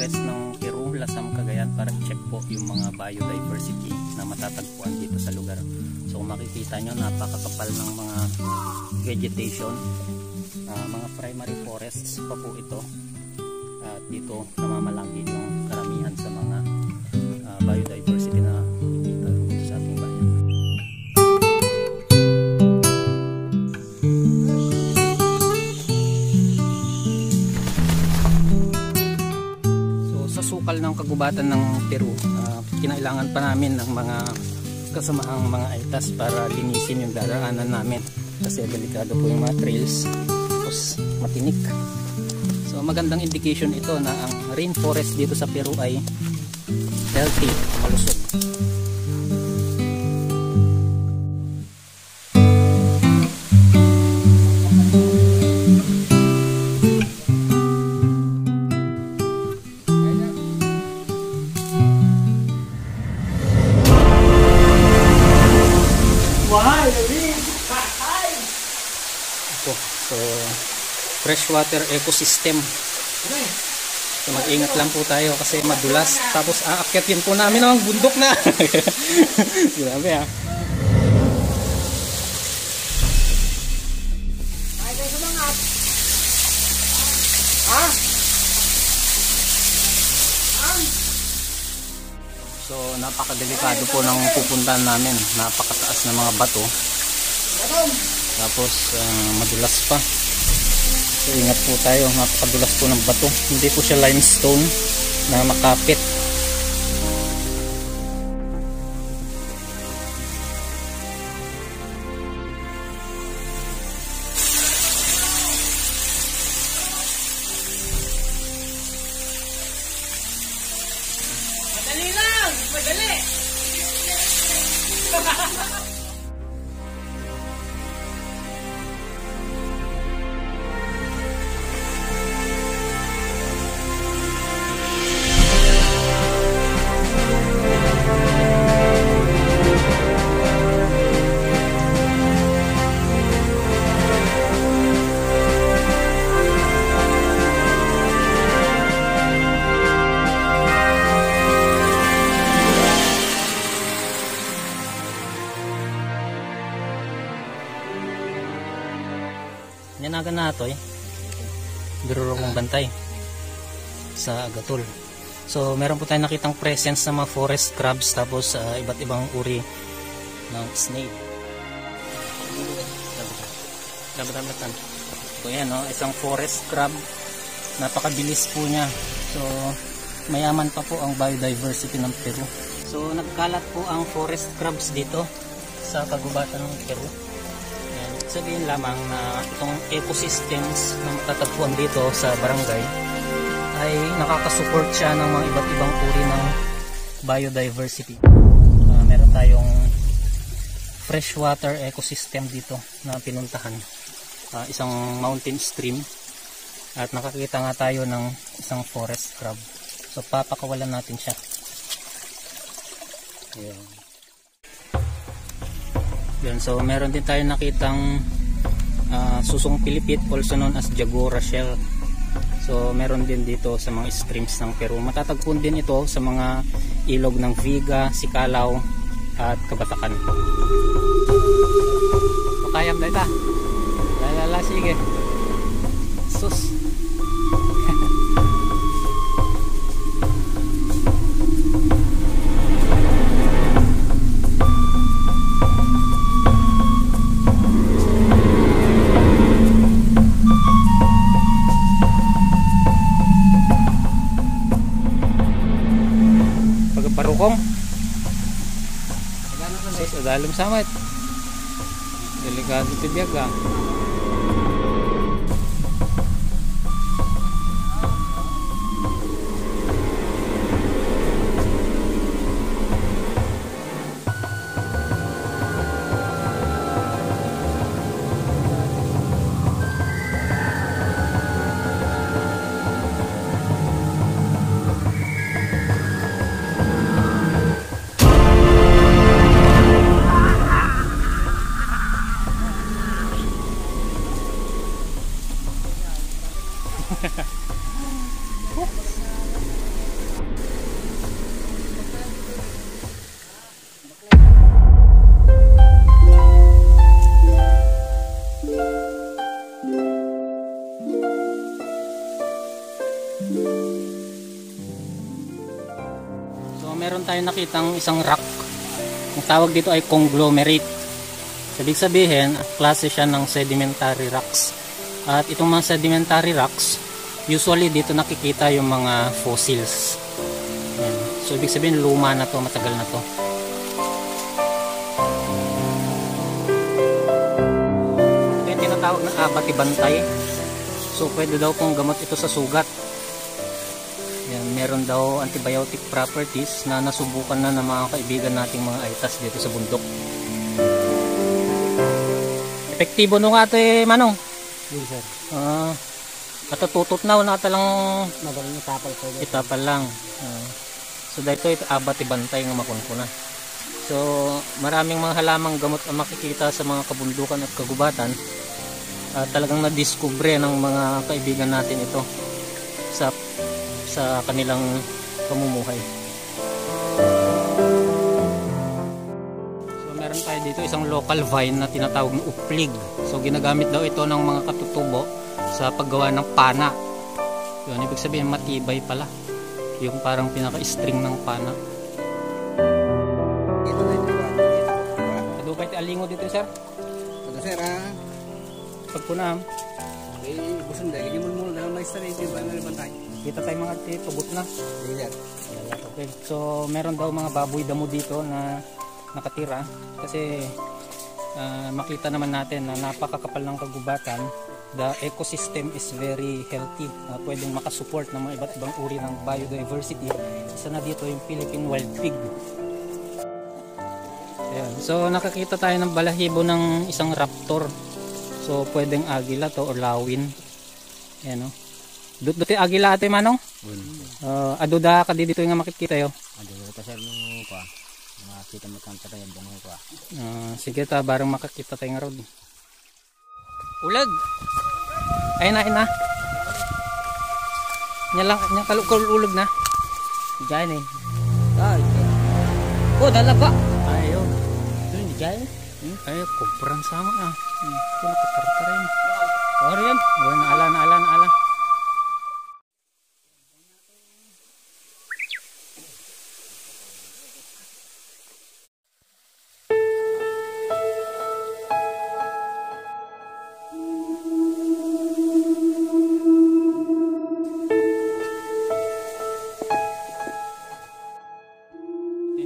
Rainforest ng Peru, Lasam, Cagayan para i-check po yung mga biodiversity na matatagpuan dito sa lugar. So kung makikita nyo, napakakapal ng mga vegetation, mga primary forests pa po ito, at dito namamalagi yung karamihan sa mga biodiversity na dito sa ating bayan. Sukal ng kagubatan ng Peru, kinailangan pa namin ng mga kasamahang mga aitas para linisin yung daraanan namin kasi delikado po yung mga trails, tapos matinik. So magandang indication ito na ang rainforest dito sa Peru ay healthy, malusog. So, freshwater ecosystem. So, mag-ingat lang po tayo kasi madulas. Tapos, aakyatin po namin ang bundok na. Grabe ha. So, napakadelikado po ng pupuntahan namin. Napakataas na mga bato. Tapos madulas pa. So ingat po tayo, napakadulas po ng bato. Hindi po siya limestone na makapit. Madali lang! Madali! Yanagan na ito birurong bantay sa Gatol. So meron po tayong nakitang presence ng mga forest crabs, tapos iba't ibang uri ng snake. Labatan. So yan, no? Isang forest crab, napakabilis po niya. So mayaman pa po ang biodiversity ng Peru. So nagkalat po ang forest crabs dito sa kagubatan ng Peru. Sabihin lamang na itong ecosystems na matatagpuan dito sa barangay ay nakakasupport siya ng mga iba't ibang uri ng biodiversity. Meron tayong freshwater ecosystem dito na pinuntahan, isang mountain stream, at nakakita nga tayo ng isang forest crab. So papakawalan natin siya. Ayan. Yan, so meron din tayo nakitang susong pilipit, also known as Jagora shell. So meron din dito sa mga streams ng Peru. Matatagpuan din ito sa mga ilog ng Viga, Sicalao at Kabatakan. Makayam na ita. Lalala, sige. Sus. Parukong sa dalam samat, delikado ito biyaga. tayo nakitang isang rock. Ang tawag dito ay conglomerate. Ibig sabihin, klase siya ng sedimentary rocks. At itong mga sedimentary rocks, usually dito nakikita yung mga fossils. Ayan. So ibig sabihin, luma na to, matagal na to. Ito yung tinatawag na abati-bantay. So pwede daw pong gamot ito sa sugat. Yan, meron daw antibiotic properties na nasubukan na ng mga kaibigan nating mga aitas dito sa bundok. Epektibo nung ito Manong. Yes, sir. Katututot na wala talang Magaling itapal ko. itapal lang. So dito ito abati-bantay ng makunkuna. So maraming mga halamang gamot ang makikita sa mga kabundukan at kagubatan. Talagang na-discover ng mga kaibigan natin ito sa kanilang pamumuhay. So meron tayo dito isang local vine na tinatawag na uplig. So ginagamit daw ito ng mga katutubo sa paggawa ng pana. Yun, ibig sabihin matibay pala. Yung parang pinaka-string ng pana. Ito na ito. Ado ba ito alingo dito, sir? Ito, sir, Pagpunam. Busan dahil. Hindi mo na may sarili. Di ba? Nalibantay. Kita tayo mga tugot na. Yes, sir. Okay. So meron daw mga baboy damo dito na nakatira kasi makita naman natin na napakakapal ng kagubatan. The ecosystem is very healthy. Pwedeng makasupport ng mga iba't ibang uri ng biodiversity. Isa na dito yung Philippine wild pig. Ayan. So nakakita tayo ng balahibo ng isang raptor. So pwedeng agila to or lawin. Ayan o. Duti agila ate Manong? Aduda ka dito nga makikita yo. Aduda sir nung pa. Makita mo kang tayo bungo pa. Sige ta bareng makakita tayo nga rod. Ulag. Ayun na. Nya kalukol ulag na. Diyan eh. Ay. Oh, dalaga. Ayo. Ito ni diyan. Ay, kumpran sama na. Ito nakatartar rin. Oh, yan. Oh, naala.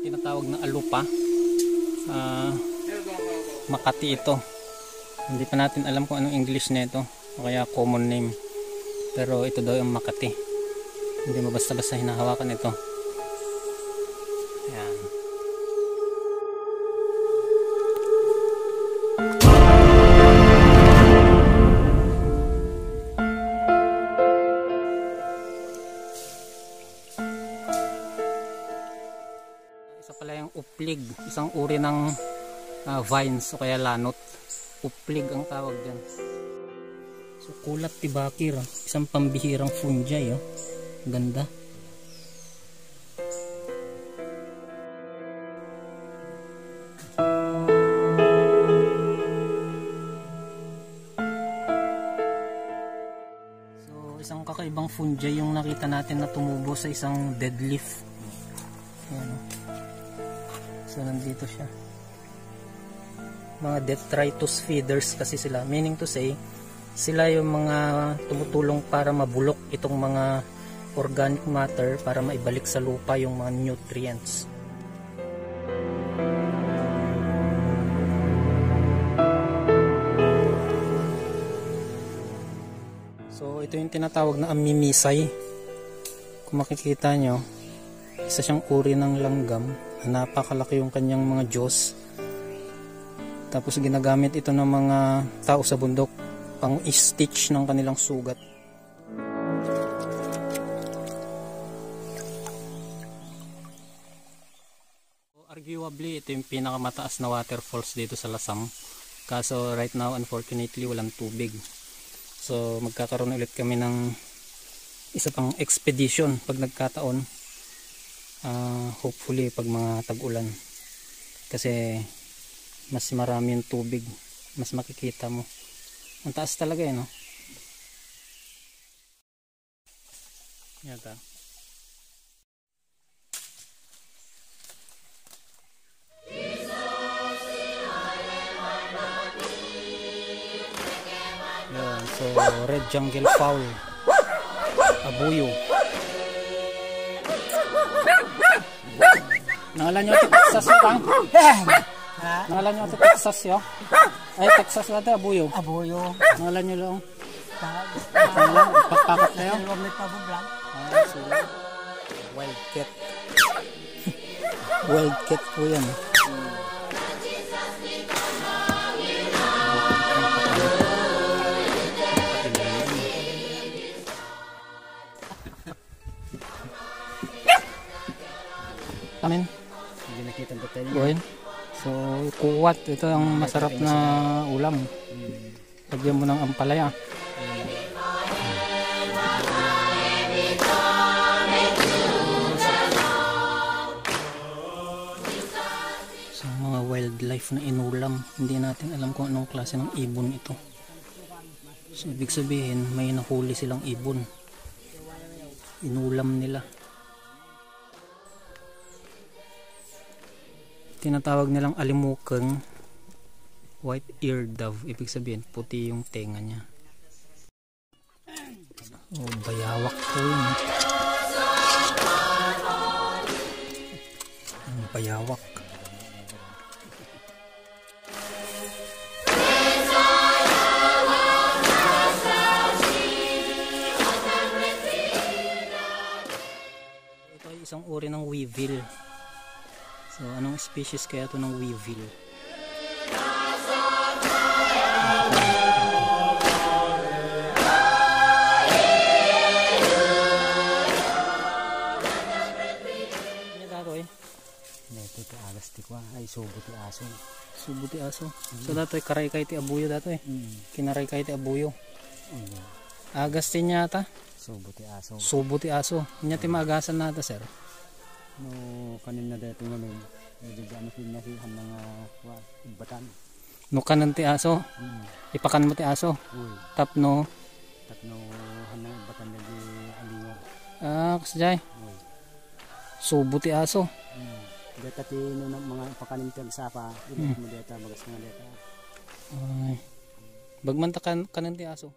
Tinatawag na alupa. Makati ito. Hindi pa natin alam kung anong English nito o kaya common name. Pero ito daw yung Makati. Hindi mo basta-basta hinahawakan ito. Ayan. Isa pala yung uplig, isang uri ng vines o kaya lanot. Uplig ang tawag dyan. So kulat tibakir, isang pambihirang fungi. Ganda. So isang kakaibang fungi yung nakita natin na tumubo sa isang dead leaf. Ayan. So nandito siya. Mga detritus feeders kasi sila, meaning to say sila yung mga tumutulong para mabulok itong mga organic matter para maibalik sa lupa yung mga nutrients. So ito yung tinatawag na ammimisay. Kung makikita nyo, isa siyang uri ng langgam na napakalaki yung kanyang mga jaws. Tapos ginagamit ito ng mga tao sa bundok pang i-stitch ng kanilang sugat. Arguably ito yung pinakamataas na waterfalls dito sa Lasam. Kaso right now unfortunately walang tubig. So magkakaroon ulit kami ng isa pang expedition pag nagkataon. Hopefully pag mga tag-ulan. Kasi mas marami yung tubig, mas makikita mo. Ang taas talaga no? Yata. So red jungle fowl, abuyo. Nangalan nyo ito Texas yun bang? Nangalan nyo ito Texas yun? Ay Texas yun ito abuyo. Abuyo. Nangalan nyo lang. Tag. Pagpakat na yun. May pabublang. Wild cat. Wild cat po yan. Amin. Hindi nakita ang detail. Buhayin. So, kuwat. Ito ang masarap na ulam. Lagyan mo ng ampalaya. So, mga wildlife na inulam. Hindi natin alam kung anong klase ng ibon ito. So, ibig sabihin, may nahuli silang ibon. Inulam nila. Tinatawag nilang alimukang white-eared dove. Ibig sabihin, puti yung tenga niya. Oh, bayawak po yun. Bayawak. Ito ay isang uri ng weevil. So, anong species kaya ito ng weevil? Ano dato eh? Ito agas ti ko ay subo ti aso. Subo ti aso. So, dato eh, karay kay ti abuyo dato eh. Kinaray kay ti abuyo. Agas ti niya ata? Subo ti aso. Subo ti aso. Niya ti maagasan nata sir. No kanina dito ngayon medyo ano pinasihan ng ibatan. No kanan ti aso. Ipakan mo ti aso. Tapno hanang ibatan lagi aliwa. Kasjay. Subo ti aso. Deta ti no mga pakanim ti agsapa, mo deta bagas nga deta. Bagman ta kanan ti aso.